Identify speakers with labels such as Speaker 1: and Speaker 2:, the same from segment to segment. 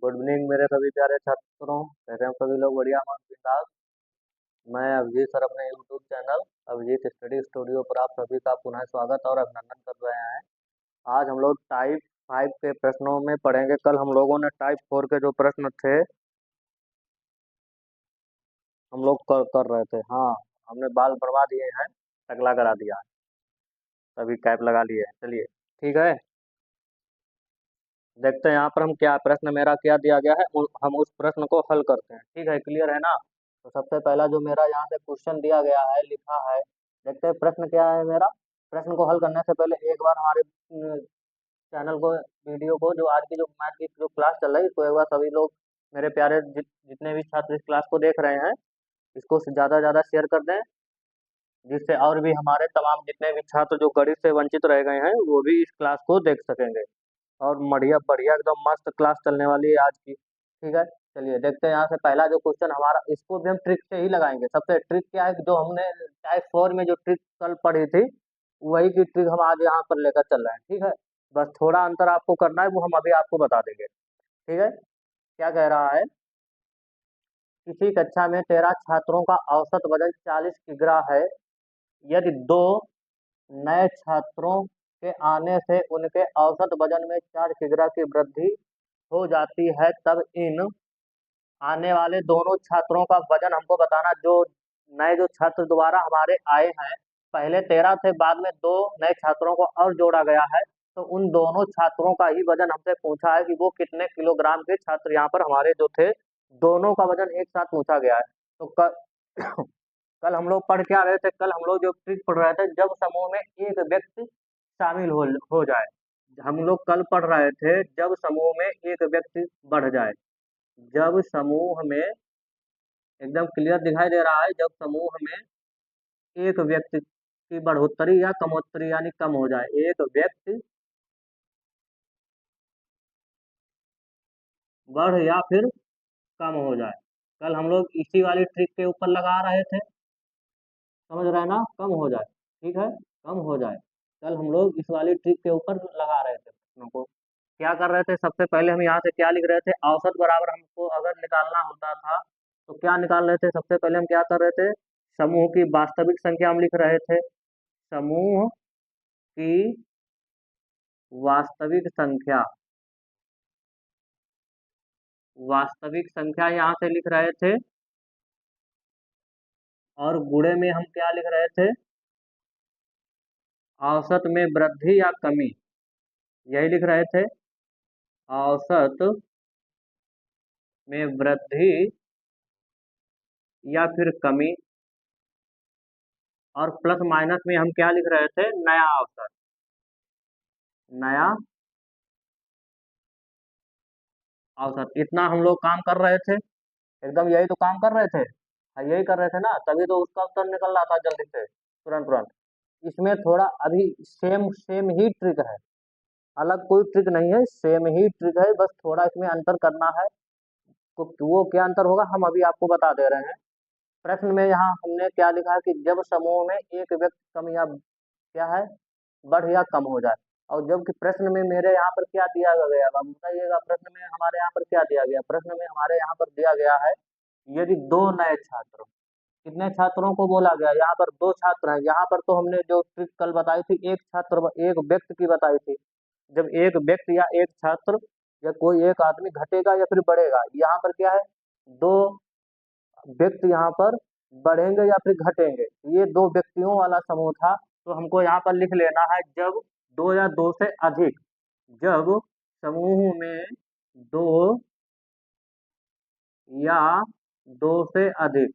Speaker 1: Good evening मेरे सभी प्यारे छात्रों। कैसे हैं सभी लोग? बढ़िया मस्त बिंदास। मैं अभिजीत सर अपने YouTube channel Abhijeet study studio पर आप सभी का पुनः स्वागत और अभिनंदन कर रहे हैं। आज हम लोग टाइप 5 के प्रश्नों में पढ़ेंगे। कल हम लोगों ने टाइप 4 के जो प्रश्न थे हम लोग कर रहे थे। हाँ, हमने बाल बढ़वा दिए हैं, टकला करा दिया है, सभी कैप लगा लिए हैं। चलिए ठीक है, देखते हैं यहाँ पर हम क्या प्रश्न मेरा क्या दिया गया है, हम उस प्रश्न को हल करते हैं। ठीक है, क्लियर है ना? तो सबसे पहला जो मेरा यहाँ से क्वेश्चन दिया गया है, लिखा है, देखते हैं प्रश्न क्या है मेरा। प्रश्न को हल करने से पहले एक बार हमारे चैनल को, वीडियो को, जो आज की जो मैथ की जो क्लास चल रही है, तो एक बार सभी लोग मेरे प्यारे जितने भी छात्र इस क्लास को देख रहे हैं, इसको ज़्यादा से ज़्यादा शेयर कर दें, जिससे और भी हमारे तमाम जितने भी छात्र जो गणित से वंचित रह गए हैं वो भी इस क्लास को देख सकेंगे। और बढ़िया बढ़िया एकदम मस्त क्लास चलने वाली है आज की। ठीक है, चलिए देखते हैं यहाँ से पहला जो क्वेश्चन हमारा, इसको भी हम ट्रिक से ही लगाएंगे। सबसे ट्रिक क्या है कि जो हमने टाइप 4 में जो ट्रिक कल पढ़ी थी, वही की ट्रिक हम आज यहाँ पर लेकर चल रहे हैं। ठीक है, बस थोड़ा अंतर आपको करना है, वो हम अभी आपको बता देंगे। ठीक है, क्या कह रहा है, किसी कक्षा में 13 छात्रों का औसत वजन 40 किग्रा है। यदि दो नए छात्रों के आने से उनके औसत वजन में 4 किग्रा की वृद्धि हो जाती है, तब इन आने वाले दोनों छात्रों का वजन हमको बताना। जो नए जो छात्र दोबारा हमारे आए हैं, पहले 13 थे, बाद में दो नए छात्रों को और जोड़ा गया है, तो उन दोनों छात्रों का ही वजन हमसे पूछा है कि वो कितने किलोग्राम के छात्र यहाँ पर हमारे जो थे, दोनों का वजन एक साथ पूछा गया है। तो कल हम लोग पढ़ क्या रहे थे? कल हम लोग जो ट्रिक पढ़ रहे थे, जब समूह में एक व्यक्ति शामिल हो जाए। हम लोग कल पढ़ रहे थे, जब समूह में एक व्यक्ति बढ़ जाए। जब समूह में, एकदम क्लियर दिखाई दे रहा है, जब समूह में एक व्यक्ति की बढ़ोतरी या कमोत्तरी यानी कम हो जाए, एक व्यक्ति बढ़ या फिर कम हो जाए। कल हम लोग इसी वाली ट्रिक के ऊपर लगा रहे थे, समझ रहे हैं ना? कम हो जाए, ठीक है, कम हो जाए। कल हम लोग इस वाली ट्रिक के ऊपर लगा रहे थे प्रश्नों को। क्या कर रहे थे? सबसे पहले हम यहाँ से क्या लिख रहे थे, औसत बराबर हमको अगर निकालना होता था तो क्या निकाल रहे थे? सबसे पहले हम क्या कर रहे थे, समूह की वास्तविक संख्या हम लिख रहे थे। समूह की वास्तविक संख्या, वास्तविक संख्या यहाँ से लिख रहे थे, और गुणे में हम क्या लिख रहे थे, औसत में वृद्धि या कमी, यही लिख रहे थे। औसत में वृद्धि या फिर कमी, और प्लस माइनस में हम क्या लिख रहे थे, नया औसत, नया औसत। इतना हम लोग काम कर रहे थे, एकदम यही तो काम कर रहे थे। हाँ, यही कर रहे थे ना, तभी तो उसका उत्तर निकल रहा था जल्दी से, तुरंत तुरंत। इसमें थोड़ा अभी सेम सेम ही ट्रिक है, अलग कोई ट्रिक नहीं है, सेम ही ट्रिक है, बस थोड़ा इसमें अंतर करना है। तो वो क्या अंतर होगा हम अभी आपको बता दे रहे हैं। प्रश्न में यहाँ हमने क्या लिखा है कि जब समूह में एक व्यक्ति कम या क्या है, बढ़ या कम हो जाए। और जबकि प्रश्न में मेरे यहाँ पर क्या दिया गया, अब बताइएगा, प्रश्न में हमारे यहाँ पर क्या दिया गया? प्रश्न में हमारे यहाँ पर दिया गया है, यदि दो नए छात्र, कितने छात्रों को बोला गया? यहाँ पर दो छात्र हैं। यहाँ पर तो हमने जो ट्रिक कल बताई थी, एक छात्र एक व्यक्ति की बताई थी। जब एक व्यक्ति या एक छात्र या कोई एक आदमी घटेगा या फिर बढ़ेगा, यहाँ पर क्या है, दो व्यक्ति यहाँ पर बढ़ेंगे या फिर घटेंगे, ये दो व्यक्तियों वाला समूह था। तो हमको यहाँ पर लिख लेना है, जब दो या दो से अधिक, जब समूह में दो या दो से अधिक,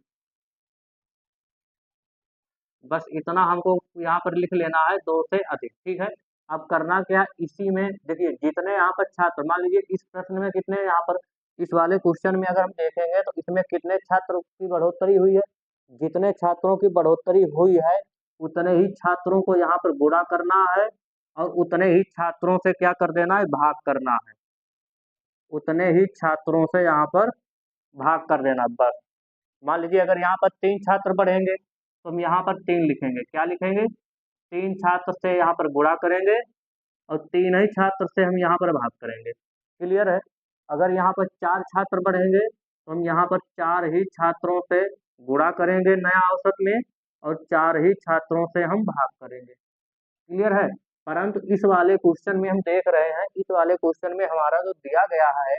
Speaker 1: बस इतना हमको यहाँ पर लिख लेना है, दो से अधिक। ठीक है, अब करना क्या, इसी में देखिए, जितने यहाँ पर छात्र, मान लीजिए इस प्रश्न में कितने यहाँ पर, इस वाले क्वेश्चन में अगर हम देखेंगे तो इसमें कितने छात्र की बढ़ोतरी हुई है? जितने छात्रों की बढ़ोतरी हुई है, उतने ही छात्रों को यहाँ पर गुणा करना है, और उतने ही छात्रों से क्या कर देना है, भाग करना है। उतने ही छात्रों से यहाँ पर भाग कर देना, बस। मान लीजिए अगर यहाँ पर 3 छात्र बढ़ेंगे, तो हम यहाँ पर 3 लिखेंगे। क्या लिखेंगे? 3 छात्र से यहाँ पर गुणा करेंगे, और 3 ही छात्र से हम यहाँ पर भाग करेंगे। क्लियर है? अगर यहाँ पर 4 छात्र बढ़ेंगे तो हम यहाँ पर 4 ही छात्रों से गुणा करेंगे नया औसत में, और 4 ही छात्रों से हम भाग करेंगे। क्लियर है? परंतु इस वाले क्वेश्चन में हम देख रहे हैं, इस वाले क्वेश्चन में हमारा जो दिया गया है,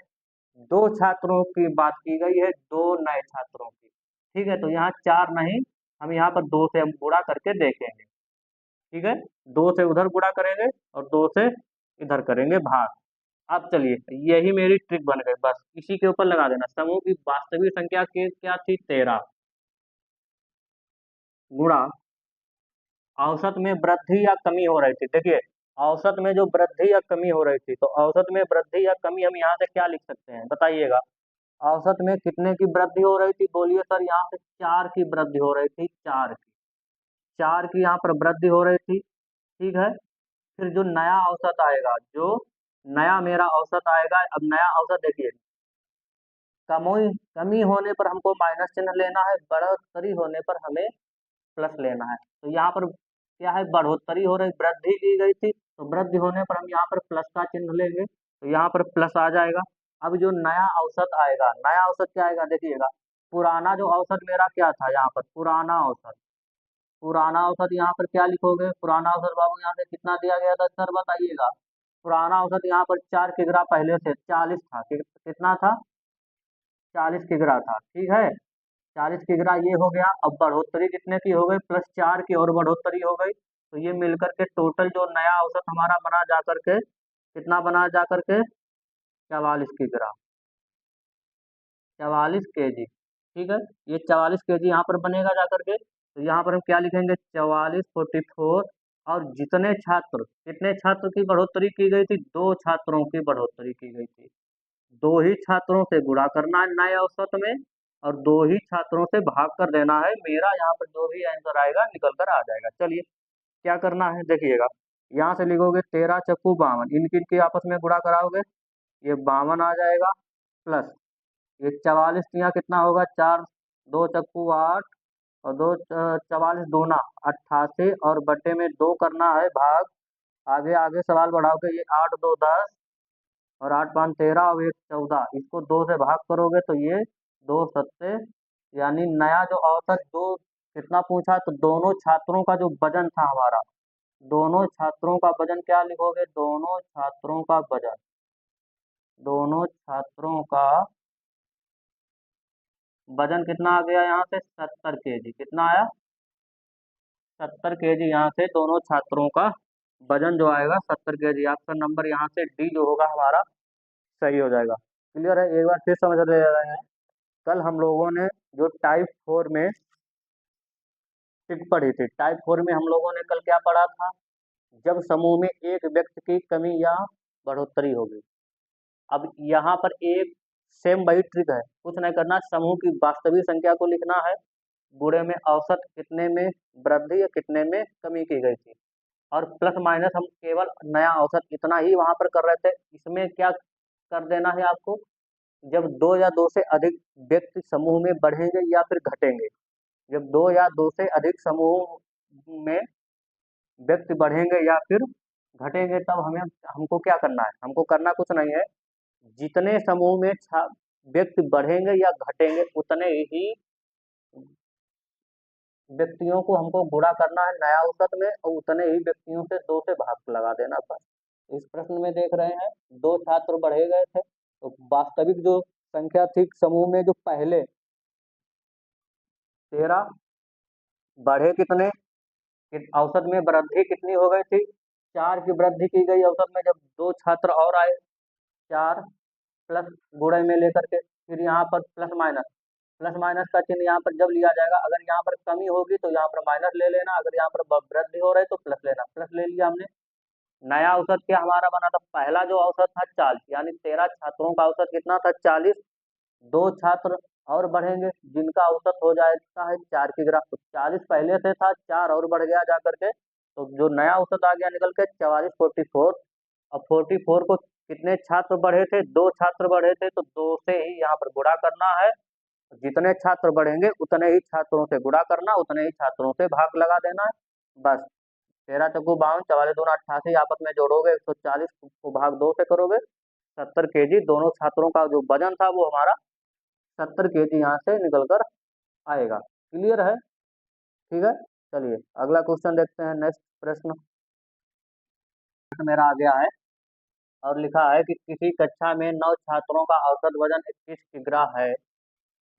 Speaker 1: 2 छात्रों की बात की गई है, 2 नए छात्रों की। ठीक है, तो यहाँ 4 नहीं, हम यहाँ पर 2 से हम गुणा करके देखेंगे। ठीक है, 2 से उधर गुणा करेंगे और 2 से इधर करेंगे भाग। अब चलिए, यही मेरी ट्रिक बन गई, बस इसी के ऊपर लगा देना। समूह की वास्तविक संख्या के क्या थी, 13, गुणा औसत में वृद्धि या कमी हो रही थी। देखिए, औसत में जो वृद्धि या कमी हो रही थी, तो औसत में वृद्धि या कमी हम यहाँ से क्या लिख सकते हैं, बताइएगा। औसत में कितने की वृद्धि हो रही थी, बोलिए सर। यहाँ से 4 की वृद्धि हो रही थी, 4 की यहाँ पर वृद्धि हो रही थी। ठीक है, फिर जो नया औसत आएगा, जो नया मेरा औसत आएगा, अब नया औसत देखिए, कमी होने पर हमको माइनस चिन्ह लेना है, बढ़ोतरी होने पर हमें प्लस लेना है। तो यहाँ पर क्या है, बढ़ोतरी हो रही, वृद्धि की गई थी, तो वृद्धि होने पर हम यहाँ पर प्लस का चिन्ह लेंगे, तो यहाँ पर प्लस आ जाएगा। अब जो नया औसत आएगा, नया औसत क्या आएगा, देखिएगा। पुराना जो औसत मेरा क्या था, यहाँ पर पुराना औसत, पुराना औसत यहाँ पर क्या लिखोगे, पुराना औसत बाबू यहाँ से कितना दिया गया था सर, बताइएगा। पुराना औसत यहाँ पर 4 किग्रा पहले से 40 था, कितना था, 40 किग्रा था। ठीक है, 40 किग्रा ये हो गया। अब बढ़ोतरी कितने की हो गई, +4 की और बढ़ोतरी हो गई, तो ये मिलकर के टोटल जो नया औसत हमारा बना जा करके, कितना बना जा करके, 44 किग्रा, 44 kg। ठीक है, ये 44 kg यहाँ पर बनेगा जा करके, तो यहाँ पर हम क्या लिखेंगे, 44/44। और जितने छात्र, कितने छात्र की बढ़ोतरी की गई थी, 2 छात्रों की बढ़ोतरी की गई थी। 2 ही छात्रों से गुणा करना है नए औसत में, और 2 ही छात्रों से भाग कर देना है। मेरा यहाँ पर जो भी आंसर आएगा निकल कर आ जाएगा। चलिए, क्या करना है देखिएगा। यहाँ से लिखोगे 13 चक्कू 52, इनकी इनकी आपस में गुणा कराओगे, ये 52 आ जाएगा, प्लस ये 44 यहाँ कितना होगा, 4 2 चक्कू 8, और 2 44 दूना 88, और बटे में 2 करना है भाग। आगे आगे सवाल बढ़ाओगे, ये 8 2 10, और 8 5 13, और 1 14, इसको 2 से भाग करोगे तो ये 2 सत्ते, यानी नया जो औसत जो कितना पूछा, तो दोनों छात्रों का जो वजन था हमारा, दोनों छात्रों का वजन क्या लिखोगे, दोनों छात्रों का वजन, दोनों छात्रों का वजन कितना आ गया, यहाँ से 70 kg, कितना आया, 70 kg। यहाँ से दोनों छात्रों का वजन जो आएगा 70 kg। आपका नंबर यहाँ से डी जो होगा हमारा सही हो जाएगा। क्लियर है? एक बार फिर समझ ले रहे हैं। कल हम लोगों ने जो टाइप 4 में ट्रिक पढ़ी थी, टाइप 4 में हम लोगों ने कल क्या पढ़ा था, जब समूह में एक व्यक्ति की कमी या बढ़ोतरी होगी। अब यहाँ पर एक सेम वही ट्रिक है, कुछ नहीं करना, समूह की वास्तविक संख्या को लिखना है, गुणे में औसत कितने में वृद्धि या कितने में कमी की गई थी, और प्लस माइनस हम केवल नया औसत इतना ही वहां पर कर रहे थे। इसमें क्या कर देना है आपको, जब 2 या 2 से अधिक व्यक्ति समूह में बढ़ेंगे या फिर घटेंगे, जब 2 या 2 से अधिक समूह में व्यक्ति बढ़ेंगे या फिर घटेंगे, तब हमें हमको क्या करना है, हमको करना कुछ नहीं है, जितने समूह में व्यक्ति बढ़ेंगे या घटेंगे, उतने ही व्यक्तियों को हमको गुणा करना है नया औसत में, और उतने ही व्यक्तियों से 2 से भाग लगा देना था। इस प्रश्न में देख रहे हैं, 2 छात्र बढ़े गए थे, तो वास्तविक जो संख्या थी समूह में, जो पहले 13, बढ़े कितने, औसत में वृद्धि कितनी हो गई थी, 4 की वृद्धि की गई औसत में, जब 2 छात्र और आए, 4 प्लस गुणे में लेकर के, फिर यहाँ पर प्लस माइनस का चिन्ह यहाँ पर जब लिया जाएगा, अगर यहाँ पर कमी होगी तो यहाँ पर माइनस ले लेना, अगर यहाँ पर वृद्धि हो रही तो प्लस लेना, प्लस ले लिया हमने। नया औसत क्या हमारा बना था, पहला जो औसत था 40, यानी 13 छात्रों का औसत कितना था, 40। 2 छात्र और बढ़ेंगे जिनका औसत हो जाता है 4 की ग्राफ, तो 40 पहले से था, 4 और बढ़ गया जा करके, तो जो नया औसत आ गया निकल के 44/44। अब 44 को कितने छात्र बढ़े थे, 2 छात्र बढ़े थे, तो 2 से ही यहाँ पर गुणा करना है, जितने छात्र बढ़ेंगे उतने ही छात्रों से गुणा करना, उतने ही छात्रों से भाग लगा देना है, बस। 13 चक्कू 52, 44 दूना 88, आपस में जोड़ोगे 140 को भाग 2 से करोगे, 70 kg, दोनों छात्रों का जो वजन था वो हमारा 70 kg यहाँ से निकल कर आएगा। क्लियर है? ठीक है, चलिए अगला क्वेश्चन देखते हैं। नेक्स्ट प्रश्न मेरा आ गया है और लिखा है कि किसी कक्षा में 9 छात्रों का औसत वजन 21 किग्रा है।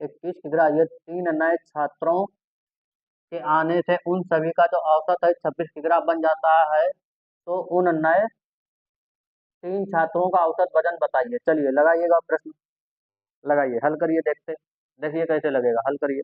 Speaker 1: 21 किग्रा, ये 3 नए छात्रों के आने से उन सभी का जो औसत है 26 किग्रा बन जाता है। तो उन नए 3 छात्रों का औसत वजन बताइए। चलिए लगाइएगा प्रश्न, लगाइए, हल करिए, देखते देखिए कैसे लगेगा, हल करिए।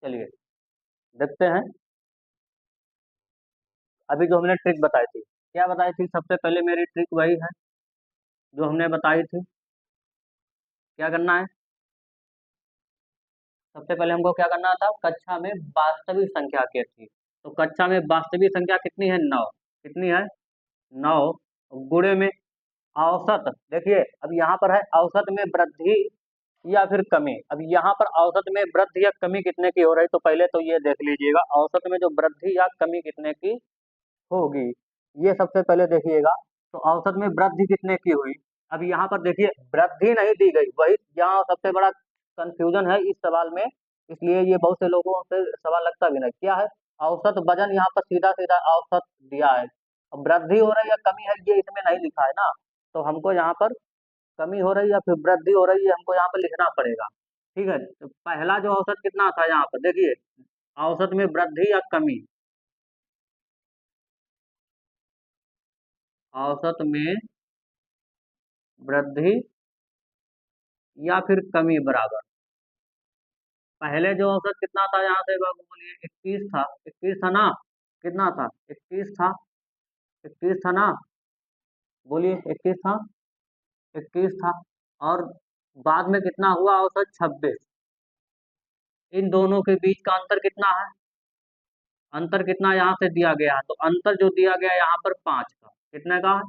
Speaker 1: चलिए देखते हैं। अभी जो हमने ट्रिक बताई थी, क्या बताई थी? सबसे पहले मेरी ट्रिक वही है जो हमने बताई थी। क्या करना है? सबसे पहले हमको क्या करना था? कक्षा में वास्तविक संख्या क्या थी? तो कक्षा में वास्तविक संख्या कितनी है? 9। कितनी है? 9। गुणे में औसत, देखिए अब यहाँ पर है औसत में वृद्धि या फिर कमी। अब यहाँ पर औसत में वृद्धि या कमी कितने की हो रही, तो पहले तो ये देख लीजिएगा औसत में जो वृद्धि या कमी कितने की होगी, ये सबसे पहले देखिएगा। तो औसत में वृद्धि कितने की हुई? अब यहाँ पर देखिए वृद्धि नहीं दी गई, वही यहाँ सबसे बड़ा कंफ्यूजन है इस सवाल में। इसलिए ये बहुत से लोगों से सवाल लगता भी नहीं। क्या है? औसत वजन यहाँ पर सीधा सीधा औसत दिया है। अब वृद्धि हो रही है या कमी है ये इसमें नहीं लिखा है ना, तो हमको यहाँ पर कमी हो रही है या फिर वृद्धि हो रही है हमको यहाँ पर लिखना पड़ेगा। ठीक है, तो पहला जो औसत कितना था यहाँ पर देखिए, औसत में वृद्धि या कमी, औसत में वृद्धि या फिर कमी बराबर, पहले जो औसत कितना था यहाँ से बाबू बोलिए? 21 था। 21 था ना? कितना था? 21 था। 21 था ना? बोलिए, 21 था। 21 था। और बाद में कितना हुआ औसत? 26। इन दोनों के बीच का अंतर कितना है? अंतर कितना यहाँ से दिया गया है? तो अंतर जो दिया गया है यहाँ पर 5 का, कितने का है?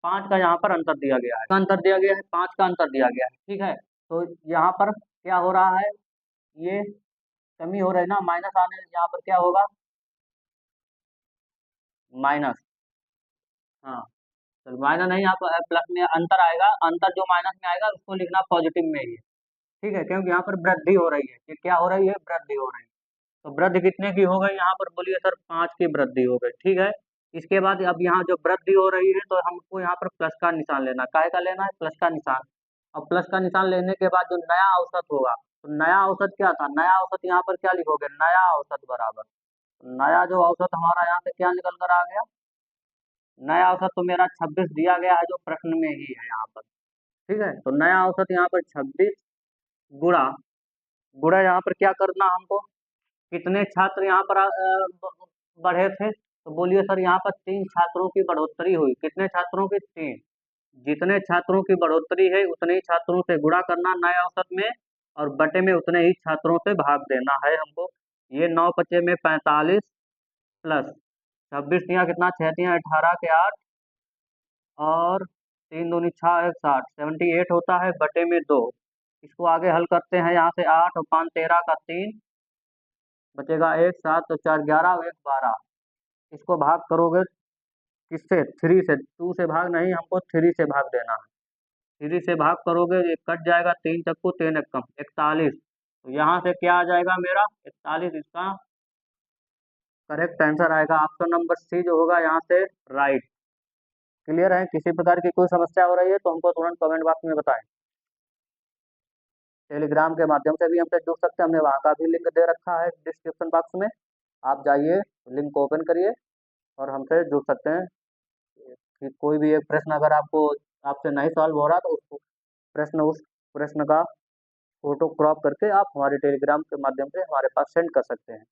Speaker 1: 5 का यहाँ पर अंतर दिया गया है। अंतर दिया गया है, 5 का अंतर दिया गया है। ठीक है, तो यहाँ पर क्या हो रहा है? ये कमी हो रही है ना, माइनस आने यहाँ पर क्या होगा? माइनस। हाँ, तो माइनस नहीं, यहाँ पर प्लस में अंतर आएगा। अंतर जो माइनस में आएगा उसको लिखना पॉजिटिव में ही है। ठीक है, क्योंकि यहाँ पर वृद्धि हो रही है। ये क्या हो रही है? वृद्धि हो रही है। तो वृद्धि कितने की हो गई यहाँ पर? बोलिए सर, 5 की वृद्धि हो गई। ठीक है, इसके बाद अब यहाँ जो वृद्धि हो रही है तो हमको यहाँ पर प्लस का निशान लेना। काहे का लेना है? प्लस का निशान। और प्लस का निशान लेने के बाद जो नया औसत होगा, तो नया औसत क्या था? नया औसत यहाँ पर क्या लिखोगे? नया औसत बराबर, नया जो औसत हमारा यहाँ से क्या निकल कर आ गया? नया औसत तो मेरा 26 दिया गया है जो प्रश्न में ही है यहाँ पर। ठीक है, तो नया औसत यहाँ पर 26 गुणा, गुणा यहाँ पर क्या करना हमको? कितने छात्र यहाँ पर बढ़े थे? तो बोलिए सर, यहाँ पर 3 छात्रों की बढ़ोतरी हुई। कितने छात्रों की? 3। जितने छात्रों की बढ़ोतरी है उतने ही छात्रों से गुणा करना नए औसत में, और बटे में उतने ही छात्रों से भाग देना है हमको। ये 9 पचे में 45 प्लस 26 दिया कितना? 6 दिया 18 के 8, और 3 दूनी 6 एक 60, 78 होता है बटे में 2। इसको आगे हल करते हैं, यहाँ से 8 और 5 13 का 3 बचेगा 1, 7 और 4 11 और 1 12। इसको भाग करोगे किससे? 3 से। 2 से भाग नहीं, हमको 3 से भाग देना है। 3 से भाग करोगे ये कट जाएगा, 3 चक्कू 3 एक कम 41। तो यहाँ से क्या आ जाएगा मेरा? 41। इसका करेक्ट आंसर आएगा ऑप्शन नंबर सी जो होगा यहाँ से राइट। क्लियर है? किसी प्रकार की कोई समस्या हो रही है तो हमको तुरंत कमेंट बॉक्स में बताएं। टेलीग्राम के माध्यम से भी हमसे जुड़ सकते हैं, हमने वहाँ का भी लिंक दे रखा है डिस्क्रिप्शन बॉक्स में। आप जाइए, लिंक को ओपन करिए और हमसे जुड़ सकते हैं। कि कोई भी एक प्रश्न अगर आपको आपसे नहीं सॉल्व हो रहा तो उस प्रश्न का फोटो क्रॉप करके आप हमारे टेलीग्राम के माध्यम से हमारे पास सेंड कर सकते हैं।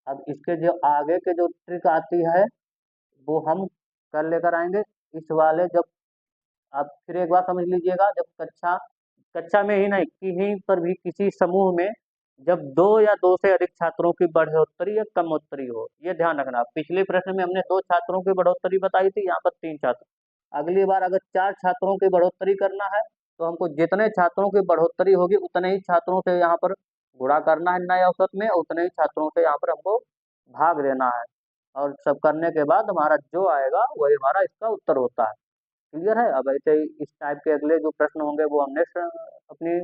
Speaker 1: अब इसके जो आगे के जो ट्रिक आती है वो हम कर लेकर आएंगे इस वाले। जब आप फिर एक बार समझ लीजिएगा, जब कक्षा कक्षा में ही नहीं, कहीं पर भी किसी समूह में जब दो या दो से अधिक छात्रों की बढ़ोतरी या कमोत्तरी हो। ये ध्यान रखना, पिछले प्रश्न में हमने दो छात्रों की बढ़ोतरी बताई थी, यहाँ पर तीन छात्र। अगली बार अगर चार छात्रों की बढ़ोतरी करना है तो हमको जितने छात्रों की बढ़ोतरी होगी उतने ही छात्रों से यहाँ पर गुणा करना है नए औसत में, उतने ही छात्रों से यहाँ पर हमको भाग देना है। और सब करने के बाद हमारा जो आएगा वही हमारा इसका उत्तर होता है। क्लियर है? अब ऐसे ही इस टाइप के अगले जो प्रश्न होंगे वो हम नेक्स्ट अपनी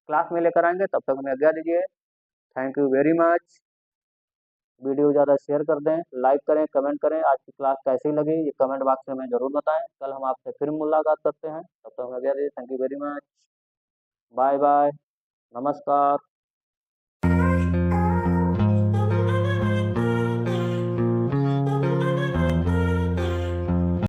Speaker 1: क्लास में लेकर आएंगे। तब तक हमें आज्ञा दीजिए। Thank you very much. Video ज़्यादा शेयर कर दें, लाइक करें, कमेंट करें। आज की क्लास कैसी लगी ये कमेंट बॉक्स में हमें ज़रूर बताएं। कल हम आपसे फिर मुलाकात करते हैं, तब तक हमें आज्ञा दीजिए। Thank you very much. Bye bye. नमस्कार।